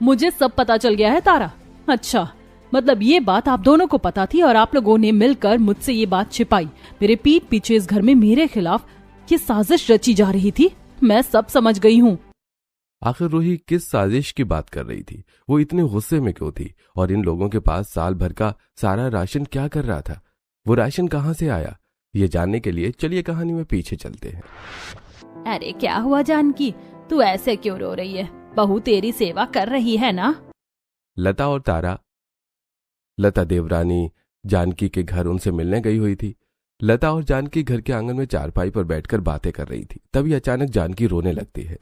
मुझे सब पता चल गया है तारा। अच्छा, मतलब ये बात आप दोनों को पता थी और आप लोगों ने मिलकर मुझसे ये बात छिपाई। मेरे पीठ पीछे इस घर में मेरे खिलाफ ये साजिश रची जा रही थी। मैं सब समझ गई हूँ। आखिर रूही किस साजिश की बात कर रही थी? वो इतने गुस्से में क्यों थी? और इन लोगों के पास साल भर का सारा राशन क्या कर रहा था? वो राशन कहाँ से आया? ये जानने के लिए चलिए कहानी में पीछे चलते हैं। अरे क्या हुआ जानकी, तू ऐसे क्यों रो रही है? बहू तेरी सेवा कर रही है ना? लता और तारा। लता देवरानी जानकी के घर उनसे मिलने गई हुई थी। लता और जानकी घर के आंगन में चारपाई पर बैठकर बातें कर रही थी। तभी अचानक जानकी रोने लगती है।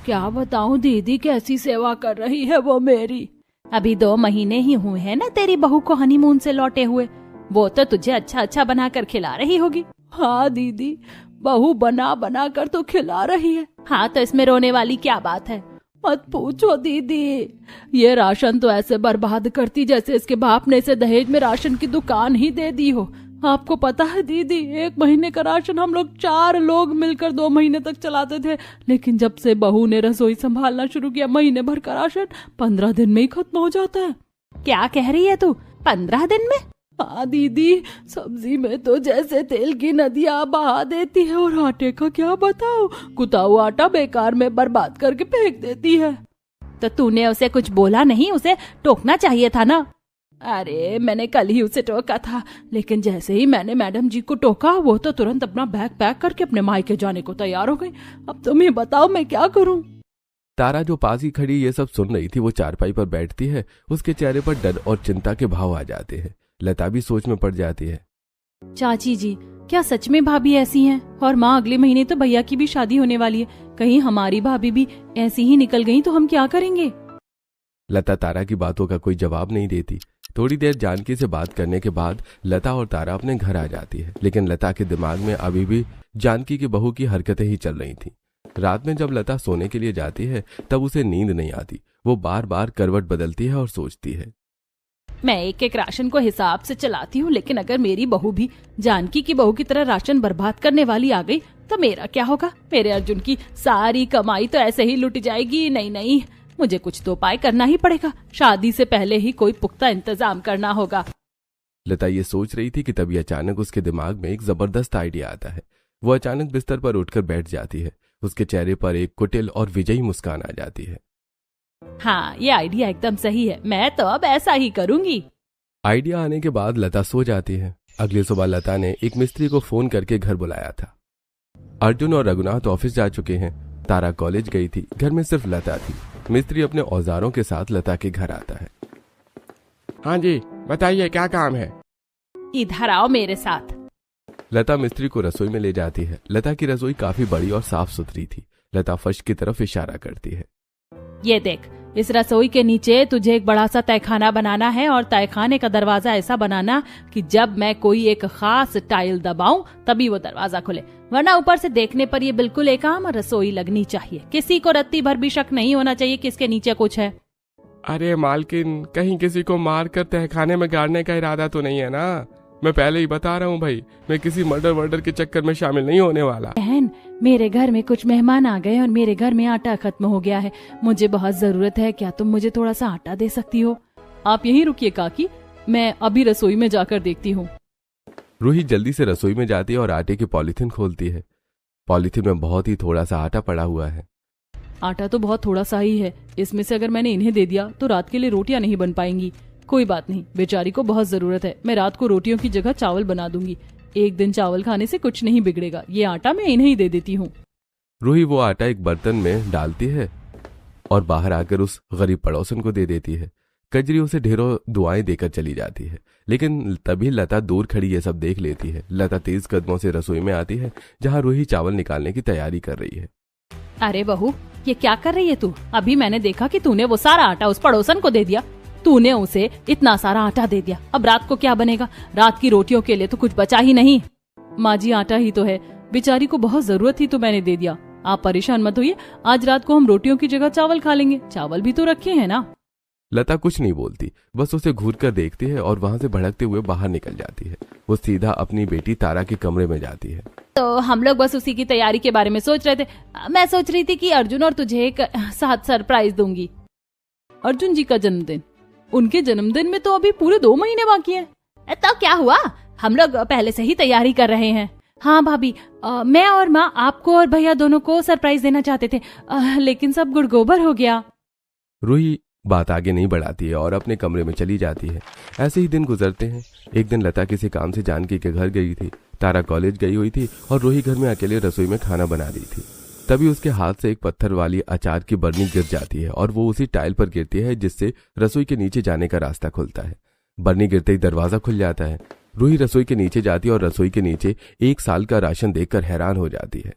क्या बताऊं दीदी, कैसी सेवा कर रही है वो मेरी। अभी 2 महीने ही हुए हैं ना तेरी बहू को हनीमून से लौटे हुए। वो तो तुझे अच्छा अच्छा बनाकर खिला रही होगी। हाँ दीदी, बहू बना बना कर तो खिला रही है। हाँ तो इसमें रोने वाली क्या बात है? मत पूछो दीदी, ये राशन तो ऐसे बर्बाद करती जैसे इसके बाप ने इसे दहेज में राशन की दुकान ही दे दी हो। आपको पता है दीदी, 1 महीने का राशन हम लोग 4 लोग मिलकर 2 महीने तक चलाते थे। लेकिन जब से बहू ने रसोई संभालना शुरू किया, महीने भर का राशन 15 दिन में ही खत्म हो जाता है। क्या कह रही है तू? 15 दिन में? हाँ दीदी, सब्जी में तो जैसे तेल की नदियाँ बहा देती है, और आटे का क्या बताओ, कुटा हुआ आटा बेकार में बर्बाद करके फेंक देती है। तो तूने उसे कुछ बोला नहीं? उसे टोकना चाहिए था ना। अरे मैंने कल ही उसे टोका था, लेकिन जैसे ही मैंने मैडम जी को टोका, वो तो तुरंत अपना बैग पैक करके अपने मायके जाने को तैयार हो गई। अब तुम ही बताओ मैं क्या करूं? तारा जो पास ही खड़ी ये सब सुन रही थी, वो चारपाई पर बैठती है। उसके चेहरे पर डर और चिंता के भाव आ जाते हैं। लता भी सोच में पड़ जाती है। चाची जी, क्या सच में भाभी ऐसी हैं? और माँ, अगले महीने तो भैया की भी शादी होने वाली है। कहीं हमारी भाभी भी ऐसी ही निकल गई तो हम क्या करेंगे? लता तारा की बातों का कोई जवाब नहीं देती। थोड़ी देर जानकी से बात करने के बाद लता और तारा अपने घर आ जाती है। लेकिन लता के दिमाग में अभी भी जानकी की बहू की हरकतें ही चल रही थी। रात में जब लता सोने के लिए जाती है तब उसे नींद नहीं आती। वो बार बार करवट बदलती है और सोचती है, मैं एक एक राशन को हिसाब से चलाती हूँ, लेकिन अगर मेरी बहू भी जानकी की बहू की तरह राशन बर्बाद करने वाली आ गई तो मेरा क्या होगा? मेरे अर्जुन की सारी कमाई तो ऐसे ही लुट जाएगी। नहीं, मुझे कुछ तो उपाय करना ही पड़ेगा। शादी से पहले ही कोई पुख्ता इंतजाम करना होगा। लता ये सोच रही थी कि तभी अचानक उसके दिमाग में एक जबरदस्त आइडिया आता है। वो अचानक बिस्तर पर उठकर बैठ जाती है। उसके चेहरे पर एक कुटिल और विजयी मुस्कान आ जाती है। हाँ, ये आइडिया एकदम सही है। मैं तो अब ऐसा ही करूंगी। आइडिया आने के बाद लता सो जाती है। अगली सुबह लता ने एक मिस्त्री को फोन करके घर बुलाया था। अर्जुन और रघुनाथ ऑफिस जा चुके हैं। तारा कॉलेज गई थी। घर में सिर्फ लता थी। मिस्त्री अपने औजारों के साथ लता के घर आता है। हाँ जी, बताइए क्या काम है? इधर आओ मेरे साथ। लता मिस्त्री को रसोई में ले जाती है। लता की रसोई काफी बड़ी और साफ सुथरी थी। लता फर्श की तरफ इशारा करती है। ये देख, इस रसोई के नीचे तुझे एक बड़ा सा तहखाना बनाना है, और तहखाने का दरवाजा ऐसा बनाना कि जब मैं कोई एक खास टाइल दबाऊं तभी वो दरवाजा खुले, वरना ऊपर से देखने पर ये बिल्कुल एक आम रसोई लगनी चाहिए। किसी को रत्ती भर भी शक नहीं होना चाहिए कि इसके नीचे कुछ है। अरे मालकिन, कहीं किसी को मारकर तहखाने में गाड़ने का इरादा तो नहीं है ना? मैं पहले ही बता रहा हूँ भाई, मैं किसी मर्डर के चक्कर में शामिल नहीं होने वाला। बहन, मेरे घर में कुछ मेहमान आ गए और मेरे घर में आटा खत्म हो गया है। मुझे बहुत जरूरत है, क्या तुम मुझे थोड़ा सा आटा दे सकती हो? आप यहीं रुकिए काकी, मैं अभी रसोई में जाकर देखती हूँ। रूही जल्दी से रसोई में जाती है और आटे की पॉलीथिन खोलती है। पॉलीथिन में बहुत ही थोड़ा सा आटा पड़ा हुआ है। आटा तो बहुत थोड़ा सा ही है, इसमें से अगर मैंने इन्हें दे दिया तो रात के लिए रोटियां नहीं बन पाएंगी। कोई बात नहीं, बेचारी को बहुत जरूरत है। मैं रात को रोटियों की जगह चावल बना दूंगी। एक दिन चावल खाने से कुछ नहीं बिगड़ेगा। ये आटा मैं इन्हें ही दे देती हूँ। रूही वो आटा एक बर्तन में डालती है और बाहर आकर उस गरीब पड़ोसन को दे देती है। कजरी उसे ढेरों दुआएं देकर चली जाती है। लेकिन तभी लता दूर खड़ी ये सब देख लेती है। लता तेज कदमों से रसोई में आती है, जहाँ रूही चावल निकालने की तैयारी कर रही है। अरे बहू, ये क्या कर रही है तू? अभी मैंने देखा कि तूने वो सारा आटा उस पड़ोसन को दे दिया। तूने उसे इतना सारा आटा दे दिया, अब रात को क्या बनेगा? रात की रोटियों के लिए तो कुछ बचा ही नहीं। माँ जी, आटा ही तो है, बेचारी को बहुत जरूरत थी तो मैंने दे दिया। आप परेशान मत होइए, आज रात को हम रोटियों की जगह चावल खा लेंगे। चावल भी तो रखे हैं ना। लता कुछ नहीं बोलती, बस उसे घूर कर देखती है और वहाँ से भड़कते हुए बाहर निकल जाती है। वो सीधा अपनी बेटी तारा के कमरे में जाती है। तो हम लोग बस उसी की तैयारी के बारे में सोच रहे थे। मैं सोच रही थी कि अर्जुन और तुझे एक साथ सरप्राइज दूंगी। अर्जुन जी का जन्मदिन। उनके जन्मदिन में तो अभी पूरे 2 महीने बाकी हैं। तो क्या हुआ, हम लोग पहले से ही तैयारी कर रहे हैं। हाँ भाभी, मैं और माँ आपको और भैया दोनों को सरप्राइज देना चाहते थे, लेकिन सब गुड़गोबर हो गया। रूही बात आगे नहीं बढ़ाती है और अपने कमरे में चली जाती है। ऐसे ही दिन गुजरते हैं। एक दिन लता किसी काम से जानकी के घर गई थी। तारा कॉलेज गई हुई थी और रूही घर में अकेले रसोई में खाना बना रही थी। तभी उसके हाथ से एक पत्थर वाली अचार की बरनी गिर जाती है और वो उसी टाइल पर गिरती है, जिससे रसोई के नीचे जाने का रास्ता खुलता है। बरनी गिरते ही दरवाजा खुल जाता है। रूही रसोई के नीचे जाती है और रसोई के नीचे 1 साल का राशन देखकर हैरान हो जाती है।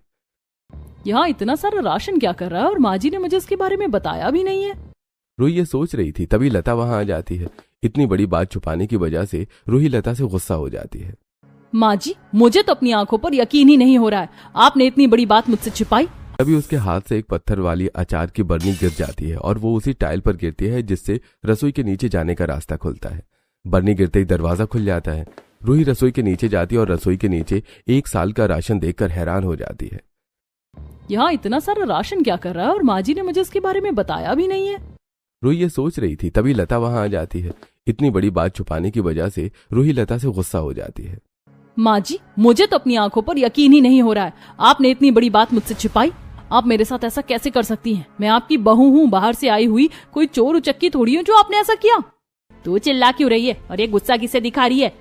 यहाँ इतना सारा राशन क्या कर रहा है और माँ जी ने मुझे इसके बारे में बताया भी नहीं है। रूही ये सोच रही थी, तभी लता वहां आ जाती है। इतनी बड़ी बात छुपाने की वजह से रूही लता से गुस्सा हो जाती है। माँ जी, मुझे तो अपनी आंखों पर यकीन ही नहीं हो रहा है, आपने इतनी बड़ी बात मुझसे छिपाई। तभी उसके हाथ से एक पत्थर वाली अचार की बरनी गिर जाती है और वो उसी टाइल पर गिरती है, जिससे रसोई के नीचे जाने का रास्ता खुलता है। बरनी गिरते ही दरवाजा खुल जाता है। रूही रसोई के नीचे जाती है और रसोई के नीचे 1 साल का राशन देखकर हैरान हो जाती है। यहाँ इतना सारा राशन क्या कर रहा है और माँ जी ने मुझे इसके बारे में बताया भी नहीं है। रूही ये सोच रही थी, तभी लता वहां आ जाती है। इतनी बड़ी बात छुपाने की वजह से रूही लता से गुस्सा हो जाती है। माँ जी, मुझे तो अपनी आंखों पर यकीन ही नहीं हो रहा है, आपने इतनी बड़ी बात मुझसे छिपाई। आप मेरे साथ ऐसा कैसे कर सकती हैं? मैं आपकी बहू हूँ, बाहर से आई हुई कोई चोर उचक्की थोड़ी हूँ जो आपने ऐसा किया। तू चिल्ला क्यों रही है और ये गुस्सा किसे दिखा रही है?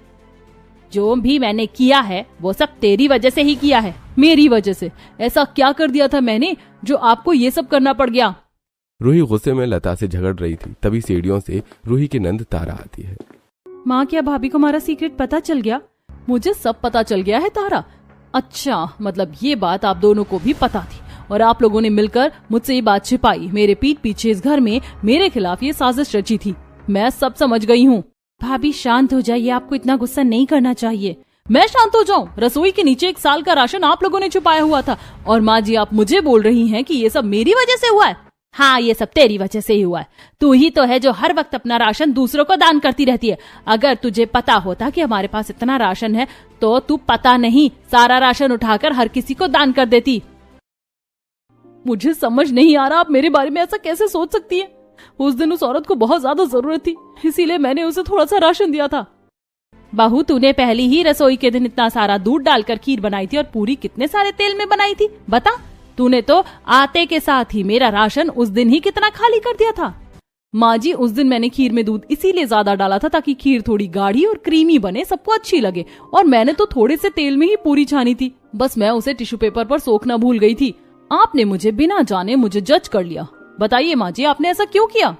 जो भी मैंने किया है वो सब तेरी वजह से ही किया है। मेरी वजह से? ऐसा क्या कर दिया था मैंने जो आपको ये सब करना पड़ गया? रूही गुस्से में लता से झगड़ रही थी। तभी सीढ़ियों से रूही की नंद तारा आती है। माँ, क्या भाभी को हमारा सीक्रेट पता चल गया? मुझे सब पता चल गया है तारा। अच्छा, मतलब ये बात आप दोनों को भी पता थी और आप लोगों ने मिलकर मुझसे ये बात छिपाई। मेरे पीठ पीछे इस घर में मेरे खिलाफ ये साजिश रची थी। मैं सब समझ गई हूँ। भाभी शांत हो जाइए, आपको इतना गुस्सा नहीं करना चाहिए। मैं शांत हो जाऊं? रसोई के नीचे 1 साल का राशन आप लोगों ने छुपाया हुआ था और माँ जी आप मुझे बोल रही हैं कि ये सब मेरी वजह से हुआ है। हाँ, ये सब तेरी वजह से ही हुआ है। तू ही तो है जो हर वक्त अपना राशन दूसरों को दान करती रहती है। अगर तुझे पता होता कि हमारे पास इतना राशन है तो तू पता नहीं सारा राशन उठाकर हर किसी को दान कर देती। मुझे समझ नहीं आ रहा आप मेरे बारे में ऐसा कैसे सोच सकती है। उस दिन उस औरत को बहुत ज्यादा जरूरत थी, इसीलिए मैंने उसे थोड़ा सा राशन दिया था। बहू, तूने पहली ही रसोई के दिन इतना सारा दूध डालकर खीर बनाई थी और पूरी कितने सारे तेल में बनाई थी बता? तूने तो आते के साथ ही मेरा राशन उस दिन ही कितना खाली कर दिया था। माँ जी, उस दिन मैंने खीर में दूध इसीलिए ज्यादा डाला था ताकि खीर थोड़ी गाढ़ी और क्रीमी बने, सबको अच्छी लगे। और मैंने तो थोड़े से तेल में ही पूरी छानी थी, बस मैं उसे टिश्यू पेपर पर सोखना भूल गई थी। आपने मुझे बिना जाने मुझे जज कर लिया। बताइए माँ जी, आपने ऐसा क्यों किया?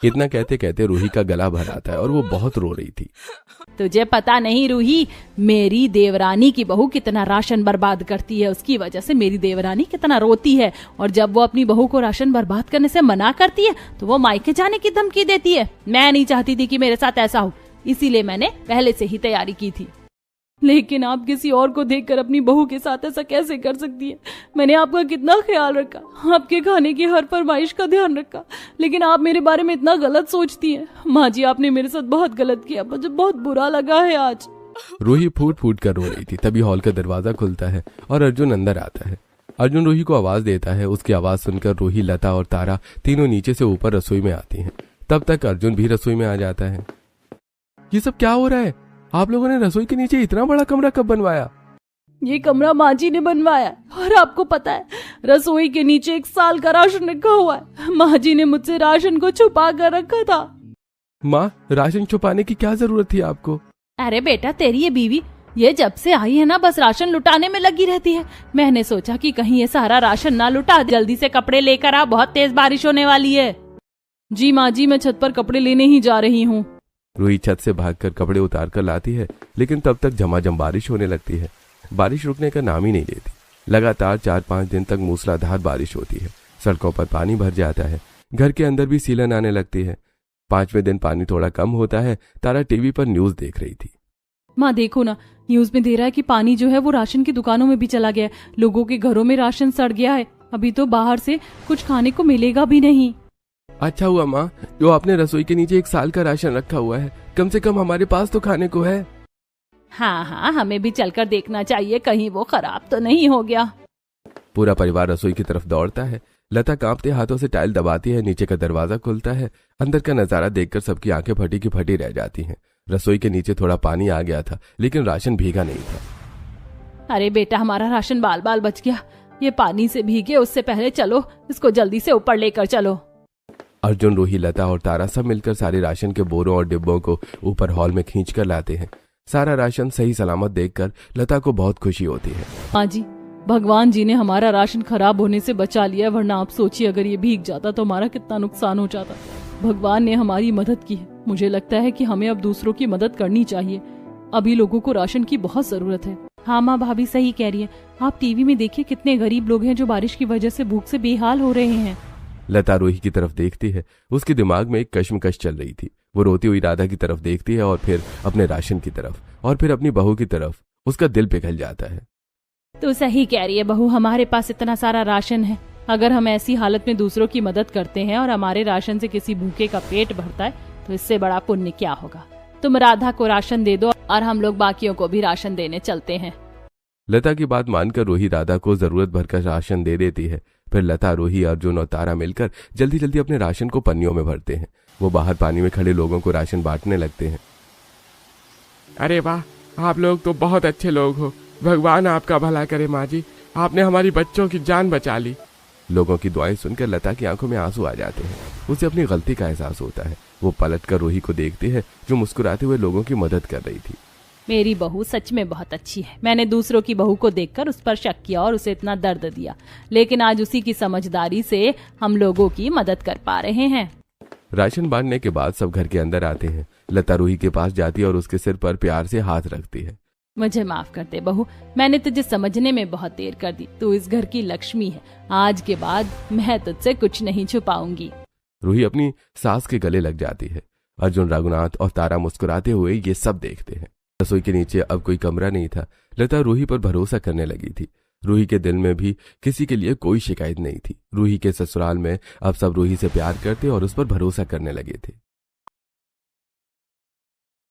इतना कहते कहते रूही का गला भर आता है और वो बहुत रो रही थी। तुझे पता नहीं रूही, मेरी देवरानी की बहू कितना राशन बर्बाद करती है। उसकी वजह से मेरी देवरानी कितना रोती है और जब वो अपनी बहू को राशन बर्बाद करने से मना करती है तो वो मायके जाने की धमकी देती है। मैं नहीं चाहती थी कि मेरे साथ ऐसा हो, इसीलिए मैंने पहले से ही तैयारी की थी। लेकिन आप किसी और को देखकर अपनी बहू के साथ ऐसा कैसे कर सकती है? मैंने आपका कितना ख्याल रखा, आपके खाने की हर फरमाइश का ध्यान रखा, लेकिन आप मेरे बारे में इतना गलत सोचती हैं। माँ जी, आपने मेरे साथ बहुत गलत किया, मुझे बहुत बुरा लगा है आज। रूही फूट फूट कर रो रही थी। तभी हॉल का दरवाजा खुलता है और अर्जुन अंदर आता है। अर्जुन रूही को आवाज देता है। उसकी आवाज सुनकर रूही, लता और तारा तीनों नीचे से ऊपर रसोई में आती हैं। तब तक अर्जुन भी रसोई में आ जाता है। ये सब क्या हो रहा है? आप लोगों ने रसोई के नीचे इतना बड़ा कमरा कब बनवाया? ये कमरा माँ जी ने बनवाया और आपको पता है रसोई के नीचे 1 साल का राशन रखा हुआ है। माँ जी ने मुझसे राशन को छुपा कर रखा था। माँ, राशन छुपाने की क्या जरूरत थी आपको? अरे बेटा, तेरी ये बीवी ये जब से आई है ना बस राशन लुटाने में लगी रहती है। मैंने सोचा कि कहीं ये सारा राशन ना लुटा, जल्दी से कपड़े लेकर आ, बहुत तेज बारिश होने वाली है। जी माँ जी, मैं छत पर कपड़े लेने ही जा रही हूँ। रूही छत से भागकर कपड़े उतार कर लाती है, लेकिन तब तक झमाझम बारिश होने लगती है। बारिश रुकने का नाम ही नहीं लेती। लगातार 4-5 दिन तक मूसलाधार बारिश होती है। सड़कों पर पानी भर जाता है। घर के अंदर भी सीलन आने लगती है। 5वें दिन पानी थोड़ा कम होता है। तारा टीवी पर न्यूज देख रही थी। माँ देखो ना, न्यूज में दे रहा है कि पानी जो है वो राशन की दुकानों में भी चला गया है। लोगों के घरों में राशन सड़ गया है। अभी तो बाहर से कुछ खाने को मिलेगा भी नहीं। अच्छा हुआ माँ जो आपने रसोई के नीचे 1 साल का राशन रखा हुआ है। कम से कम हमारे पास तो खाने को है। हाँ हाँ, हमें भी चलकर देखना चाहिए कहीं वो खराब तो नहीं हो गया। पूरा परिवार रसोई की तरफ दौड़ता है। लता कांपते हाथों से टाइल दबाती है। नीचे का दरवाजा खुलता है। अंदर का नजारा देखकर सबकी आंखें फटी की फटी रह जाती हैं। रसोई के नीचे थोड़ा पानी आ गया था, लेकिन राशन भीगा नहीं था। अरे बेटा, हमारा राशन बाल बाल बच गया। ये पानी से भीगे उससे पहले चलो इसको जल्दी से ऊपर लेकर चलो। अर्जुन, रूही, लता और तारा सब मिलकर सारे राशन के बोरों और डिब्बों को ऊपर हॉल में खींच कर लाते हैं। सारा राशन सही सलामत देखकर लता को बहुत खुशी होती है। हाँ जी, भगवान जी ने हमारा राशन खराब होने से बचा लिया, वरना आप सोचिए अगर ये भीग जाता तो हमारा कितना नुकसान हो जाता। भगवान ने हमारी मदद की है। मुझे लगता है कि हमें अब दूसरों की मदद करनी चाहिए। अभी लोगों को राशन की बहुत जरूरत है। हाँ माँ, भाभी सही कह रही है। आप टीवी में देखिए कितने गरीब लोग हैं जो बारिश की वजह से भूख से बेहाल हो रहे हैं। लता रूही की तरफ देखती है। उसके दिमाग में एक कश्मकश चल रही थी। वो रोती हुई राधा की तरफ देखती है और फिर अपने राशन की तरफ और फिर अपनी बहू की तरफ। उसका दिल पिघल जाता है। तो सही कह रही है बहू, हमारे पास इतना सारा राशन है। अगर हम ऐसी हालत में दूसरों की मदद करते हैं और हमारे राशन से किसी भूखे का पेट भरता है तो इससे बड़ा पुण्य क्या होगा। तुम राधा को राशन दे दो और हम लोग बाकियों को भी राशन देने चलते हैं। लता की बात मानकर रूही राधा को जरूरत भरकर राशन दे देती है। फिर लता, रूही, अर्जुन और तारा मिलकर जल्दी जल्दी अपने राशन को पन्नियों में भरते हैं। वो बाहर पानी में खड़े लोगों को राशन बांटने लगते हैं। अरे वाह, आप लोग तो बहुत अच्छे लोग हो। भगवान आपका भला करे माँ जी, आपने हमारी बच्चों की जान बचा ली। लोगों की दुआएं सुनकर लता की आंखों में आंसू आ जाते हैं। उसे अपनी गलती का एहसास होता है। वो पलटकर रूही को देखती है जो मुस्कुराते हुए लोगों की मदद कर रही थी। मेरी बहू सच में बहुत अच्छी है। मैंने दूसरों की बहू को देखकर उस पर शक किया और उसे इतना दर्द दिया, लेकिन आज उसी की समझदारी से हम लोगों की मदद कर पा रहे हैं। राशन बांटने के बाद सब घर के अंदर आते हैं। लता रूही के पास जाती है और उसके सिर पर प्यार से हाथ रखती है। मुझे माफ कर दे बहू, मैंने तुझे समझने में बहुत देर कर दी। तू इस घर की लक्ष्मी है। आज के बाद मैं तुझसे कुछ नहीं छुपाऊंगी। रूही अपनी सास के गले लग जाती है। अर्जुन, रघुनाथ और तारा मुस्कुराते हुए ये सब देखते हैं। रसोई के नीचे अब कोई कमरा नहीं था। लता रूही पर भरोसा करने लगी थी। रूही के दिल में भी किसी के लिए कोई शिकायत नहीं थी। रूही के ससुराल में अब सब रूही से प्यार करते और उस पर भरोसा करने लगे थे।